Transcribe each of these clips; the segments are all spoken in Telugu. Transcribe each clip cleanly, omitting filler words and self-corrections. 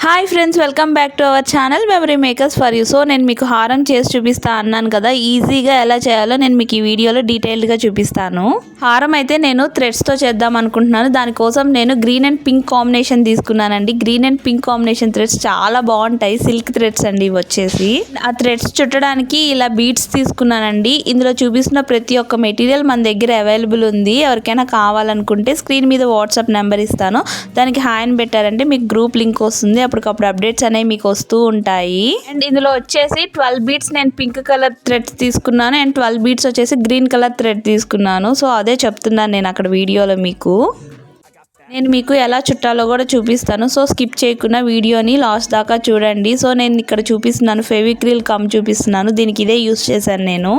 Hi friends, welcome back to our channel memory makers for you. So నేను మీకు హారం చేసి చూపిస్తా అన్నాను కదా, ఈజీగా ఎలా చేయాలో నేను మీకు ఈ వీడియోలో డీటెయిల్డ్గా చూపిస్తాను. హారం అయితే నేను థ్రెడ్స్తో చేద్దాం అనుకుంటున్నాను. దానికోసం నేను గ్రీన్ అండ్ పింక్ కాంబినేషన్ తీసుకున్నానండి. Green and pink combination threads చాలా బాగుంటాయి, సిల్క్ థ్రెడ్స్ అండి ఇవి వచ్చేసి. ఆ థ్రెడ్స్ చుట్టడానికి ఇలా బీడ్స్ తీసుకున్నానండి. ఇందులో చూపిస్తున్న ప్రతి ఒక్క మెటీరియల్ మన దగ్గర అవైలబుల్ ఉంది. ఎవరికైనా కావాలనుకుంటే స్క్రీన్ మీద వాట్సాప్ నెంబర్ ఇస్తాను, దానికి హాయ్ అని పెట్టారంటే మీకు గ్రూప్ లింక్ వస్తుంది. అప్పటికప్పుడు అప్డేట్స్ అనేవి మీకు వస్తూ ఉంటాయి. అండ్ ఇందులో వచ్చేసి 12 బీడ్స్ నేను పింక్ కలర్ థ్రెడ్స్ తీసుకున్నాను అండ్ 12 బీడ్స్ వచ్చేసి గ్రీన్ కలర్ థ్రెడ్ తీసుకున్నాను. సో అదే చెప్తున్నాను నేను అక్కడ వీడియోలో మీకు. నేను మీకు ఎలా చుట్టాలో కూడా చూపిస్తాను. సో స్కిప్ చేయకుండా వీడియోని లాస్ట్ దాకా చూడండి. సో నేను ఇక్కడ చూపిస్తున్నాను ఫెవిక్రిల్ గమ్ చూపిస్తున్నాను. దీనికి ఇదే యూస్ చేశాను నేను.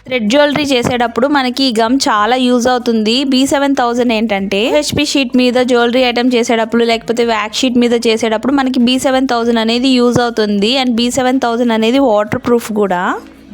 థ్రెడ్ జ్యువెలరీ చేసేటప్పుడు మనకి ఈ గమ్ చాలా యూజ్ అవుతుంది. B7000 ఏంటంటే హెచ్పి షీట్ మీద జ్యువెలరీ ఐటమ్ చేసేటప్పుడు లేకపోతే వ్యాక్ షీట్ మీద చేసేటప్పుడు మనకి B7000 అనేది యూజ్ అవుతుంది. అండ్ B7000 అనేది వాటర్ ప్రూఫ్ కూడా.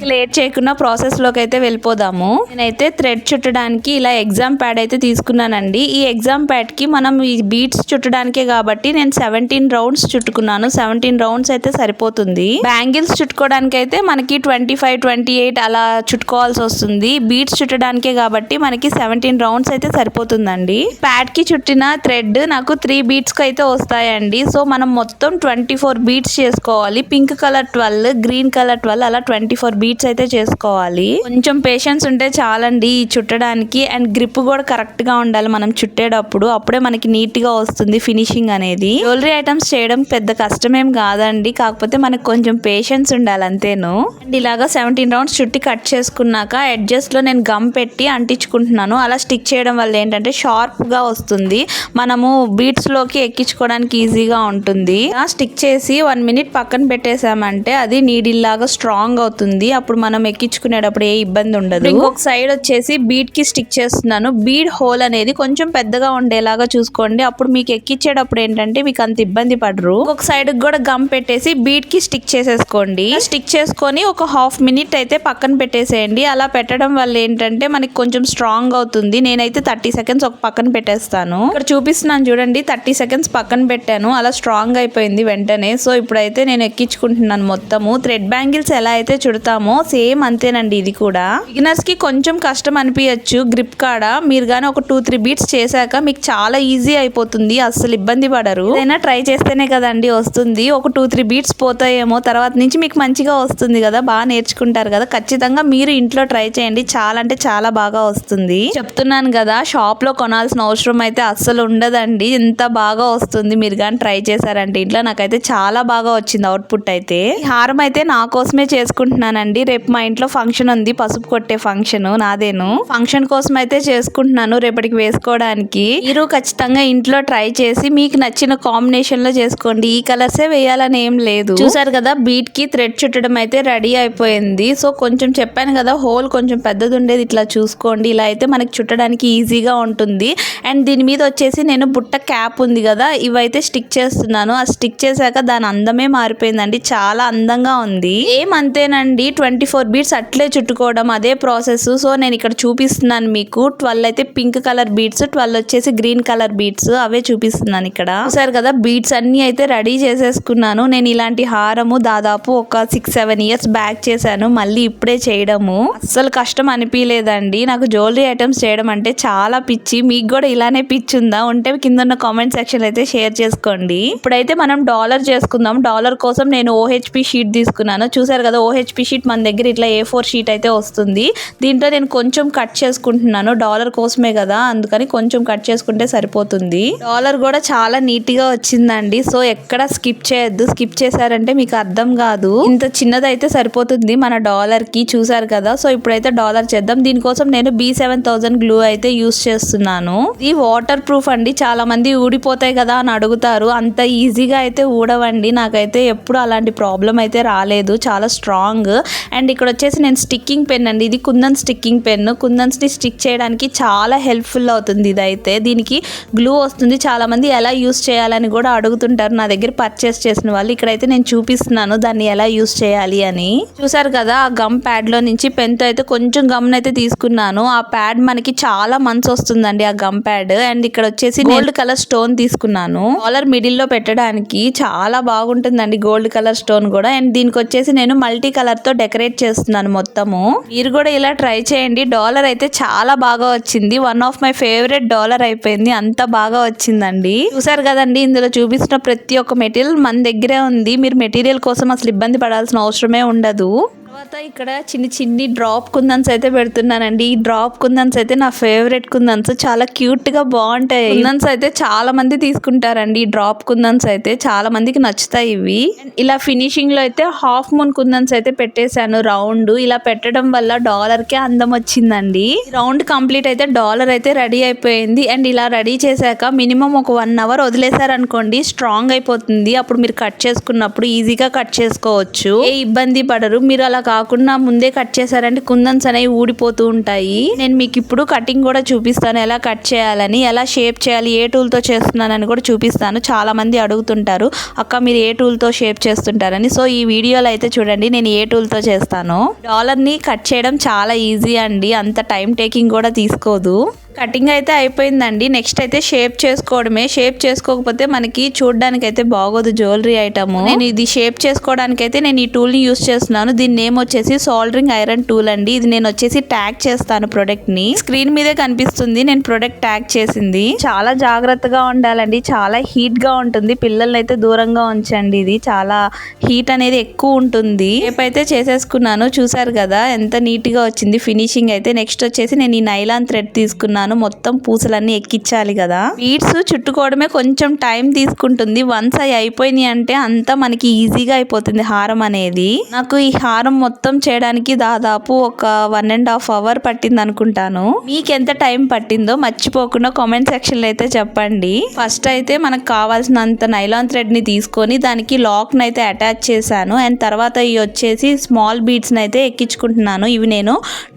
లేట్ చేయకుండా ప్రాసెస్లోకి అయితే వెళ్ళిపోదాము. నేనైతే థ్రెడ్ చుట్టడానికి ఇలా ఎగ్జామ్ ప్యాడ్ అయితే తీసుకున్నానండి. ఈ ఎగ్జామ్ ప్యాడ్కి మనం ఈ బీడ్స్ చుట్టడానికే కాబట్టి నేను 17 రౌండ్స్ చుట్టుకున్నాను. 17 రౌండ్స్ అయితే సరిపోతుంది. బ్యాంగిల్స్ చుట్టుకోవడానికి అయితే మనకి 25, 28 అలా చుట్టుకోవాల్సి వస్తుంది. బీడ్స్ చుట్టడానికే కాబట్టి మనకి 17 రౌండ్స్ అయితే సరిపోతుందండి. ప్యాడ్కి చుట్టిన థ్రెడ్ నాకు 3 బీడ్స్కి అయితే వస్తాయండి. సో మనం మొత్తం 24 బీడ్స్ చేసుకోవాలి. పింక్ కలర్ 12, గ్రీన్ కలర్ 12 అలా 24 బీట్స్ అయితే చేసుకోవాలి. కొంచెం పేషెన్స్ ఉంటే చాలండి ఈ చుట్టడానికి. అండ్ గ్రిప్ కూడా కరెక్ట్ గా ఉండాలి మనం చుట్టేటప్పుడు, అప్పుడే మనకి నీట్ గా వస్తుంది ఫినిషింగ్ అనేది. జ్యువెలరీ ఐటమ్స్ చేయడం పెద్ద కష్టమేం కాదండి, కాకపోతే మనకు కొంచెం పేషెన్స్ ఉండాలి అంతేను. అండ్ ఇలాగా 17 రౌండ్స్ చుట్టి కట్ చేసుకున్నాక ఎడ్జెస్ లో నేను గమ్ పెట్టి అంటించుకుంటున్నాను. అలా స్టిక్ చేయడం వల్ల ఏంటంటే షార్ప్ గా వస్తుంది, మనము బీట్స్ లోకి ఎక్కించుకోవడానికి ఈజీగా ఉంటుంది. స్టిక్ చేసి 1 మినిట్ పక్కన పెట్టేసామంటే అది నీడిల్ లాగా స్ట్రాంగ్ అవుతుంది. అప్పుడు మనం ఎక్కించుకునేటప్పుడు ఏ ఇబ్బంది ఉండదు. ఇంకొక సైడ్ వచ్చేసి బీడ్ కి స్టిక్ చేస్తున్నాను. బీడ్ హోల్ అనేది కొంచెం పెద్దగా ఉండేలాగా చూసుకోండి, అప్పుడు మీకు ఎక్కించేటప్పుడు ఏంటంటే మీకు అంత ఇబ్బంది పడరు. ఒక సైడ్ కూడా గమ్ పెట్టేసి బీడ్ కి స్టిక్ చేసేసుకోండి. స్టిక్ చేసుకొని ఒక హాఫ్ మినిట్ అయితే పక్కన పెట్టేసేయండి. అలా పెట్టడం వల్ల ఏంటంటే మనకి కొంచెం స్ట్రాంగ్ అవుతుంది. నేనైతే 30 సెకండ్స్ ఒక పక్కన పెట్టేస్తాను. ఇక్కడ చూపిస్తున్నాను చూడండి, 30 సెకండ్స్ పక్కన పెట్టాను, అలా స్ట్రాంగ్ అయిపోయింది వెంటనే. సో ఇప్పుడైతే నేను ఎక్కించుకుంటున్నాను మొత్తము. థ్రెడ్ బ్యాంగిల్స్ ఎలా అయితే చుడతామో సేమ్ అంతేనండి ఇది కూడా. బిగినర్స్ కి కొంచెం కష్టం అనిపించచ్చు గ్రిప్ కాడ. మీరు గానీ ఒక 2-3 బీట్స్ చేశాక మీకు చాలా ఈజీ అయిపోతుంది, అస్సలు ఇబ్బంది పడరు. ఏదైనా ట్రై చేస్తేనే కదండి వస్తుంది. ఒక 2-3 బీట్స్ పోతాయేమో, తర్వాత నుంచి మీకు మంచిగా వస్తుంది కదా, బాగా నేర్చుకుంటారు కదా. ఖచ్చితంగా మీరు ఇంట్లో ట్రై చేయండి, చాలా అంటే చాలా బాగా వస్తుంది. చెప్తున్నాను కదా, షాప్ లో కొనాల్సిన అవసరం అయితే అస్సలు ఉండదండి, ఎంత బాగా వస్తుంది మీరు కానీ ట్రై చేశారంటే ఇంట్లో. నాకైతే చాలా బాగా వచ్చింది అవుట్పుట్ అయితే. ఈ హారం అయితే నా కోసమే చేసుకుంటున్నానండి. రేపు మా ఇంట్లో ఫంక్షన్ ఉంది, పసుపు కొట్టే ఫంక్షన్ నాదేను. ఫంక్షన్ కోసం అయితే చేసుకుంటున్నాను రేపటికి వేసుకోవడానికి. మీరు ఖచ్చితంగా ఇంట్లో ట్రై చేసి మీకు నచ్చిన కాంబినేషన్ లో చేసుకోండి. ఈ కలర్సే వేయాలని ఏం లేదు. చూసారు కదా, బీట్ కి థ్రెడ్ చుట్టడం అయితే రెడీ అయిపోయింది. సో కొంచెం చెప్పాను కదా, హోల్ కొంచెం పెద్దది ఉండేది, ఇట్లా చూసుకోండి. ఇలా అయితే మనకి చుట్టడానికి ఈజీగా ఉంటుంది. అండ్ దీని మీద వచ్చేసి నేను బుట్ట క్యాప్ ఉంది కదా, ఇవైతే స్టిక్ చేస్తున్నాను. ఆ స్టిక్ చేశాక దాని అందమే మారిపోయిందండి, చాలా అందంగా ఉంది. ఏమంతేనండి, 24 బీడ్స్ అట్లే చుట్టుకోవడం అదే ప్రాసెస్. సో నేను ఇక్కడ చూపిస్తున్నాను మీకు. 12 అయితే పింక్ కలర్ బీడ్స్, 12 వచ్చేసి గ్రీన్ కలర్ బీడ్స్, అవే చూపిస్తున్నాను ఇక్కడ. చూసారు కదా, బీడ్స్ అన్ని అయితే రెడీ చేసేసుకున్నాను. నేను ఇలాంటి హారము దాదాపు ఒక 6-7 ఇయర్స్ బ్యాక్ చేశాను, మళ్ళీ ఇప్పుడే చేయడము. అస్సలు కష్టం అనిపించలేదండి. నాకు జ్యువెలరీ ఐటమ్స్ చేయడం అంటే చాలా పిచ్చి. మీకు కూడా ఇలానే పిచ్చి ఉందా? ఉంటే కింద ఉన్న కామెంట్ సెక్షన్ అయితే షేర్ చేసుకోండి. ఇప్పుడైతే మనం డాలర్ చేసుకుందాం. డాలర్ కోసం నేను OHP షీట్ తీసుకున్నాను. చూసారు కదా, OHP షీట్ మన దగ్గర ఇట్లా A4 షీట్ అయితే వస్తుంది. దీంట్లో నేను కొంచెం కట్ చేసుకుంటున్నాను, డాలర్ కోసమే కదా, అందుకని కొంచెం కట్ చేసుకుంటే సరిపోతుంది. డాలర్ కూడా చాలా నీట్ గా వచ్చిందండి. సో ఎక్కడ స్కిప్ చేయొద్దు, స్కిప్ చేశారంటే మీకు అర్థం కాదు. ఇంత చిన్నదైతే సరిపోతుంది మన డాలర్ కి. చూసారు కదా, సో ఇప్పుడైతే డాలర్ చేద్దాం. దీనికోసం నేను B7000 గ్లూ అయితే యూస్ చేస్తున్నాను. ఇది వాటర్ ప్రూఫ్ అండి. చాలా మంది ఊడిపోతాయి కదా అని అడుగుతారు, అంత ఈజీగా అయితే ఊడవండి. నాకైతే ఎప్పుడు అలాంటి ప్రాబ్లం అయితే రాలేదు, చాలా స్ట్రాంగ్. అండ్ ఇక్కడ వచ్చేసి నేను స్టిక్కింగ్ పెన్ అండి, ఇది కుందన్ స్టిక్కింగ్ పెన్. కుందన్స్ని స్టిక్ చేయడానికి చాలా హెల్ప్ఫుల్ అవుతుంది. ఇదైతే దీనికి గ్లూ వస్తుంది. చాలా మంది ఎలా యూస్ చేయాలని కూడా అడుగుతుంటారు నా దగ్గర పర్చేస్ చేసిన వాళ్ళు. ఇక్కడైతే నేను చూపిస్తున్నాను దాన్ని ఎలా యూస్ చేయాలి అని. చూసారు కదా, ఆ గమ్ ప్యాడ్ లో నుంచి పెన్ తో అయితే కొంచెం గమ్ అయితే తీసుకున్నాను. ఆ ప్యాడ్ మనకి చాలా మంత్స్ వస్తుందండి ఆ గమ్ ప్యాడ్. అండ్ ఇక్కడ వచ్చేసి గోల్డ్ కలర్ స్టోన్ తీసుకున్నాను. డాలర్ మిడిల్ లో పెట్టడానికి చాలా బాగుంటుందండి గోల్డ్ కలర్ స్టోన్ కూడా. అండ్ దీనికి వచ్చేసి నేను మల్టీ కలర్ తో డెకరేట్ చేస్తున్నాను మొత్తము. మీరు కూడా ఇలా ట్రై చేయండి. డాలర్ అయితే చాలా బాగా వచ్చింది. One of my favourite dollar అయిపోయింది. అంత బాగా వచ్చిందండి. చూసారు కదండి, ఇందులో చూపిస్తున్న ప్రతి ఒక్క మెటీరియల్ మన దగ్గరే ఉంది. మీరు మెటీరియల్ కోసం అసలు ఇబ్బంది పడాల్సిన అవసరమే ఉండదు. తర్వాత ఇక్కడ చిన్ని డ్రాప్ కుందన్స్ అయితే పెడుతున్నానండి. ఈ డ్రాప్ కుందన్స్ అయితే నా ఫేవరెట్ కుందన్స్. చాలా క్యూట్ గా బాగుంటాయి. కుందన్స్ అయితే చాలా మంది తీసుకుంటారండి. ఈ డ్రాప్ కుందన్స్ అయితే చాలా మందికి నచ్చుతాయి ఇవి. ఇలా ఫినిషింగ్ లో అయితే హాఫ్ మూన్ కుందన్స్ అయితే పెట్టేశాను రౌండ్. ఇలా పెట్టడం వల్ల డాలర్ కి అందం వచ్చిందండి. రౌండ్ కంప్లీట్ అయితే డాలర్ అయితే రెడీ అయిపోయింది. అండ్ ఇలా రెడీ చేశాక మినిమం ఒక 1 hour వదిలేశారనుకోండి స్ట్రాంగ్ అయిపోతుంది. అప్పుడు మీరు కట్ చేసుకున్నప్పుడు ఈజీగా కట్ చేసుకోవచ్చు. ఏ ఇబ్బంది పడరు. మీరు అలా కాకుండా ముందే కట్ చేశారంటే కుందన్స్ అనేవి ఊడిపోతూ ఉంటాయి. నేను మీకు ఇప్పుడు కటింగ్ కూడా చూపిస్తాను, ఎలా కట్ చేయాలని, ఎలా షేప్ చేయాలి, ఏ టూల్ తో చేస్తున్నానని కూడా చూపిస్తాను. చాలా మంది అడుగుతుంటారు అక్క మీరు ఏ టూల్ తో షేప్ చేస్తుంటారని. సో ఈ వీడియోలో అయితే చూడండి నేను ఏ టూల్ తో చేస్తాను. డాలర్ ని కట్ చేయడం చాలా ఈజీ అండి, అంత టైం టేకింగ్ కూడా తీసుకోదు. కటింగ్ అయితే అయిపోయిందండి. నెక్స్ట్ అయితే షేప్ చేసుకోవడమే. షేప్ చేసుకోకపోతే మనకి చూడడానికి అయితే బాగోదు జ్యువెలరీ ఐటమ్. నేను ఇది షేప్ చేసుకోవడానికి అయితే నేను ఈ టూల్ ని యూస్ చేస్తున్నాను. దీని నేమ్ వచ్చేసి సోల్డరింగ్ ఐరన్ టూల్ అండి. ఇది నేను వచ్చేసి ట్యాగ్ చేస్తాను ప్రొడక్ట్ ని. స్క్రీన్ మీదే కనిపిస్తుంది నేను ప్రొడక్ట్ ట్యాగ్ చేసింది. చాలా జాగ్రత్తగా ఉండాలండి, చాలా హీట్ గా ఉంటుంది. పిల్లల్ని అయితే దూరంగా ఉంచండి, ఇది చాలా హీట్ అనేది ఎక్కువ ఉంటుంది. షేప్ అయితే చేసేసుకున్నాను. చూసారు కదా ఎంత నీట్ గా వచ్చింది ఫినిషింగ్ అయితే. నెక్స్ట్ వచ్చేసి నేను ఈ నైలాన్ థ్రెడ్ తీసుకున్నాను. మొత్తం పూసలన్నీ ఎక్కించాలి కదా. బీడ్స్ చుట్టుకోవడమే కొంచెం టైం తీసుకుంటుంది. వన్స్ అవి అయిపోయినాయి అంటే అంతా మనకి ఈజీగా అయిపోతుంది హారం అనేది. నాకు ఈ హారం మొత్తం చేయడానికి దాదాపు ఒక 1.5 hour పట్టింది అనుకుంటాను. మీకు ఎంత టైం పట్టిందో మర్చిపోకుండా కామెంట్ సెక్షన్ లో అయితే చెప్పండి. ఫస్ట్ అయితే మనకు కావాల్సినంత నైలాన్ థ్రెడ్ ని తీసుకొని దానికి లాక్ ని అయితే అటాచ్ చేశాను. అండ్ తర్వాత ఇవి వచ్చేసి స్మాల్ బీడ్స్ ని అయితే ఎక్కించుకుంటున్నాను. ఇవి నేను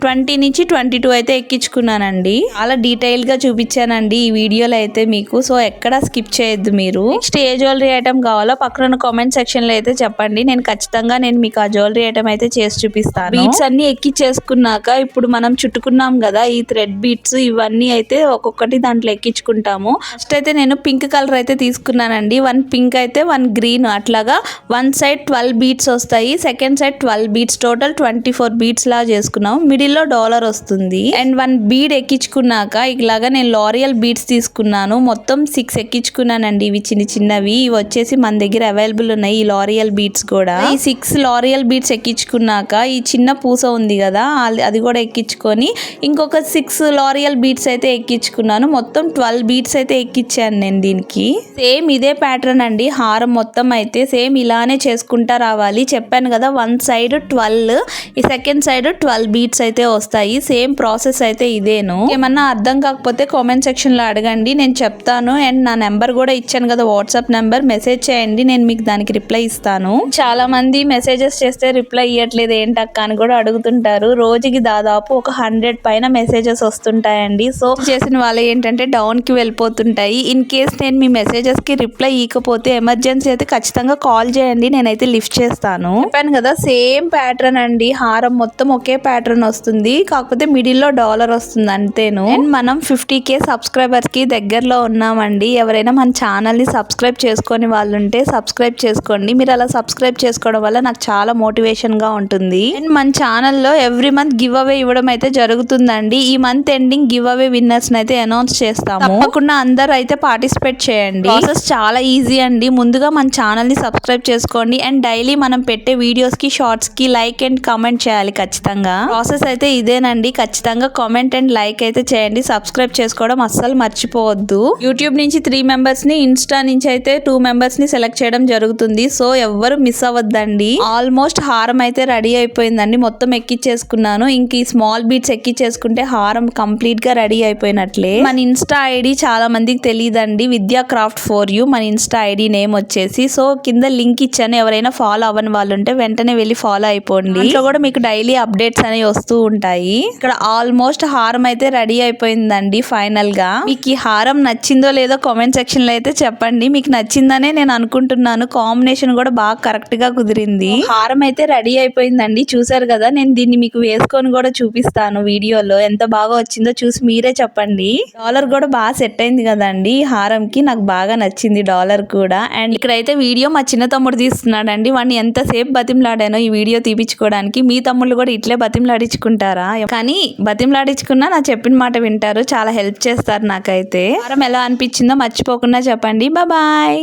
20 నుంచి 22 అయితే ఎక్కించుకున్నానండి. చాలా డీటెయిల్ గా చూపించానండి ఈ వీడియోలో అయితే మీకు. సో ఎక్కడ స్కిప్ చేయొద్దు మీరు. నెక్స్ట్ ఏ జ్యువెలరీ ఐటమ్ కావాలో పక్కన కామెంట్ సెక్షన్ లో అయితే చెప్పండి. నేను ఖచ్చితంగా మీకు ఆ జ్యువెలరీ ఐటమ్ అయితే చేసి చూపిస్తాను. బీడ్స్ అన్ని ఎక్కించేసుకున్నాక ఇప్పుడు మనం చుట్టుకున్నాం కదా ఈ థ్రెడ్ బీడ్స్, ఇవన్నీ అయితే ఒక్కొక్కటి దాంట్లో ఎక్కించుకుంటాము. ఫస్ట్ అయితే నేను పింక్ కలర్ అయితే తీసుకున్నానండి. 1 పింక్ అయితే 1 గ్రీన్, అట్లాగా 1 side 12 బీడ్స్ వస్తాయి, second side 12 beads, total 24 beads లా చేసుకున్నాం. మిడిల్ లో డాలర్ వస్తుంది. అండ్ 1 బీడ్ ఎక్కించుకున్నాక ఇలాగా నేను లారియల్ బీడ్స్ తీసుకున్నాను. మొత్తం 6 ఎక్కించుకున్నానండి. ఇవి చిన్నవి. ఇవి వచ్చేసి మన దగ్గర అవైలబుల్ ఉన్నాయి ఈ లారియల్ బీడ్స్ కూడా. ఈ 6 లారియల్ బీడ్స్ ఎక్కించుకున్నాక ఈ చిన్న పూస ఉంది కదా అది కూడా ఎక్కించుకొని ఇంకొక 6 లారియల్ బీడ్స్ అయితే ఎక్కించుకున్నాను. మొత్తం 12 బీడ్స్ అయితే ఎక్కించాను నేను దీనికి. సేమ్ ఇదే ప్యాటర్న్ అండి హారం మొత్తం అయితే సేమ్ ఇలానే చేసుకుంటా రావాలి. చెప్పాను కదా 1 side 12, ఈ సెకండ్ సైడ్ 12 బీడ్స్ అయితే వస్తాయి. సేమ్ ప్రాసెస్ అయితే ఇదేను. ఏమన్నా అర్థం కాకపోతే కామెంట్ సెక్షన్ లో అడగండి, నేను చెప్తాను. అండ్ నా నెంబర్ కూడా ఇచ్చాను కదా వాట్సాప్ నెంబర్, మెసేజ్ చేయండి, నేను మీకు దానికి రిప్లై ఇస్తాను. చాలా మంది మెసేజెస్ చేస్తే రిప్లై ఇవ్వట్లేదు ఏంటక్క అని కూడా అడుగుతుంటారు. రోజుకి దాదాపు ఒక 100 పైన మెసేజెస్ వస్తుంటాయండి. సో చేసిన వాళ్ళు ఏంటంటే డౌన్ కి వెళ్ళిపోతుంటాయి. ఇన్ కేస్ నేను మీ మెసేజెస్ కి రిప్లై ఇవ్వకపోతే ఎమర్జెన్సీ అయితే ఖచ్చితంగా కాల్ చేయండి, నేనైతే లిఫ్ట్ చేస్తాను. చెప్పాను కదా సేమ్ ప్యాటర్న్ అండి, హారం మొత్తం ఒకే ప్యాటర్న్ వస్తుంది, కాకపోతే మిడిల్ లో డాలర్ వస్తుంది అంతేను. అండ్ మనం 50K సబ్స్క్రైబర్స్ కి దగ్గరలో ఉన్నామండి. ఎవరైనా మన ఛానల్ ని సబ్స్క్రైబ్ చేసుకొని వాళ్ళు ఉంటే సబ్స్క్రైబ్ చేసుకోండి. మీరు అలా సబ్స్క్రైబ్ చేసుకోవడం వల్ల నాకు చాలా మోటివేషన్ గా ఉంటుంది. అండ్ మన ఛానల్లో ఎవ్రీ మంత్ గివ్ అవే ఇవ్వడం అయితే జరుగుతుందండి. ఈ month ending give away winners అయితే అనౌన్స్ చేస్తాము. తప్పకుండా అందరూ అయితే పార్టిసిపేట్ చేయండి. ప్రాసెస్ చాలా ఈజీ అండి. ముందుగా మన ఛానల్ ని సబ్స్క్రైబ్ చేసుకోండి. అండ్ డైలీ మనం పెట్టే వీడియోస్ కి షార్ట్స్ కి లైక్ అండ్ కామెంట్ చేయాలి ఖచ్చితంగా. ప్రాసెస్ అయితే ఇదేనండి. ఖచ్చితంగా కామెంట్ అండ్ లైక్ అయితే చేయండి. చేయండి. సబ్స్క్రైబ్ చేసుకోవడం అస్సలు మర్చిపోవద్దు. యూట్యూబ్ నుంచి 3 మెంబర్స్ ని, ఇన్స్టా నుంచి అయితే 2 మెంబర్స్ ని సెలెక్ట్ చేయడం జరుగుతుంది. సో ఎవ్వరు మిస్ అవ్వద్దండి. ఆల్మోస్ట్ హారం అయితే రెడీ అయిపోయిందండి. మొత్తం ఎక్కిచ్చేసుకున్నాను. ఇంక ఈ స్మాల్ బీట్స్ ఎక్కిచ్చేసుకుంటే హారం కంప్లీట్ గా రెడీ అయిపోయినట్లే. మన ఇన్స్టా ఐడి చాలా మందికి తెలియదండి, విద్యా క్రాఫ్ట్ ఫర్ యూ మన ఇన్స్టా ఐడి నేమ్ వచ్చేసి. సో కింద లింక్ ఇచ్చాను, ఎవరైనా ఫాలో అవ్వని వాళ్ళు ఉంటే వెంటనే వెళ్ళి ఫాలో అయిపోండి. ఇంట్లో కూడా మీకు డైలీ అప్డేట్స్ అనేవి వస్తూ ఉంటాయి. ఇక్కడ ఆల్మోస్ట్ హారం అయితే రెడీ అయిపోయిందండి. ఫైనల్ గా మీకు ఈ హారం నచ్చిందో లేదో కామెంట్ సెక్షన్ లో అయితే చెప్పండి. మీకు నచ్చిందనే నేను అనుకుంటున్నాను. కాంబినేషన్ కూడా బాగా కరెక్ట్ గా కుదిరింది. హారం అయితే రెడీ అయిపోయిందండి. చూసారు కదా, నేను దీన్ని మీకు వేసుకొని కూడా చూపిస్తాను వీడియోలో. ఎంత బాగా వచ్చిందో చూసి మీరే చెప్పండి. డాలర్ కూడా బాగా సెట్ అయింది కదండి ఈ హారం కి. నాకు బాగా నచ్చింది డాలర్ కూడా. అండ్ ఇక్కడైతే వీడియో మా చిన్న తమ్ముడు తీస్తున్నాడండి. వాడిని ఎంతసేపు బతిమలాడానో ఈ వీడియో తీపించుకోవడానికి. మీ తమ్ముళ్ళు కూడా ఇట్లే బతిమలాడించుకుంటారా? కానీ బతిమలాడించుకున్నా నా చెప్పిన మాట వింటారు. చాలా హెల్ప్ చేస్తారు నాకైతే. హారం ఎలా అనిపించిందో మర్చిపోకుండా చెప్పండి. బాయ్.